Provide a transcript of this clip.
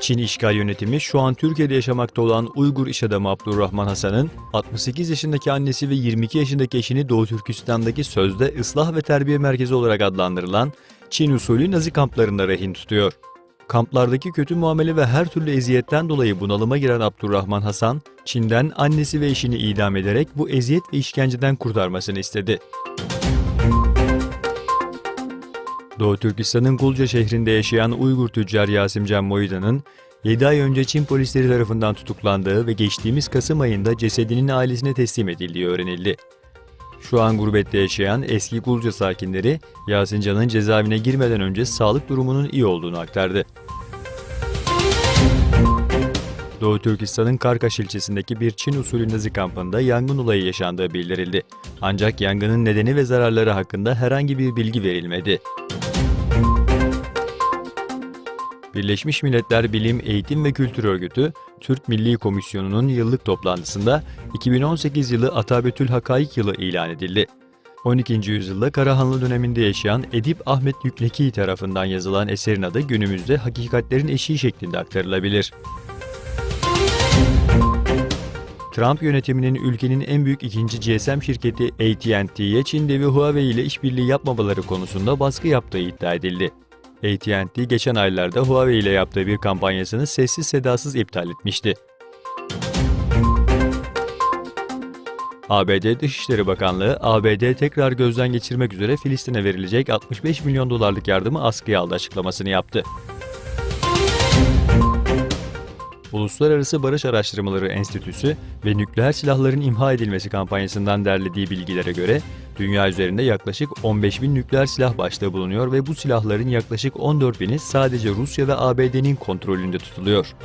Çin işgal yönetimi şu an Türkiye'de yaşamakta olan Uygur iş adamı Abdurrahman Hasan'ın 68 yaşındaki annesi ve 22 yaşındaki eşini Doğu Türkistan'daki sözde ıslah ve terbiye merkezi olarak adlandırılan Çin usulü Nazi kamplarında rehin tutuyor. Kamplardaki kötü muamele ve her türlü eziyetten dolayı bunalıma giren Abdurrahman Hasan, Çin'den annesi ve eşini idam ederek bu eziyet ve işkenceden kurtarmasını istedi. Doğu Türkistan'ın Gulca şehrinde yaşayan Uygur tüccar Yasimcan Moyda'nın 7 ay önce Çin polisleri tarafından tutuklandığı ve geçtiğimiz Kasım ayında cesedinin ailesine teslim edildiği öğrenildi. Şu an gurbette yaşayan eski Gulca sakinleri Yasincan'ın cezaevine girmeden önce sağlık durumunun iyi olduğunu aktardı. Doğu Türkistan'ın Karkaş ilçesindeki bir Çin usulü Nazi kampında yangın olayı yaşandığı bildirildi. Ancak yangının nedeni ve zararları hakkında herhangi bir bilgi verilmedi. Birleşmiş Milletler Bilim, Eğitim ve Kültür Örgütü, Türk Milli Komisyonu'nun yıllık toplantısında 2018 yılı Atabetül Hakaik yılı ilan edildi. 12. yüzyılda Karahanlı döneminde yaşayan Edip Ahmet Yükneki tarafından yazılan eserin adı günümüzde hakikatlerin eşiği şeklinde aktarılabilir. Trump yönetiminin ülkenin en büyük ikinci GSM şirketi AT&T'ye Çin devi Huawei ile işbirliği yapmamaları konusunda baskı yaptığı iddia edildi. AT&T geçen aylarda Huawei ile yaptığı bir kampanyasını sessiz sedasız iptal etmişti. ABD Dışişleri Bakanlığı, ABD tekrar gözden geçirmek üzere Filistin'e verilecek 65 milyon dolarlık yardımı askıya aldı açıklamasını yaptı. Uluslararası Barış Araştırmaları Enstitüsü ve nükleer silahların imha edilmesi kampanyasından derlediği bilgilere göre dünya üzerinde yaklaşık 15.000 nükleer silah başlığı bulunuyor ve bu silahların yaklaşık 14.000'i sadece Rusya ve ABD'nin kontrolünde tutuluyor.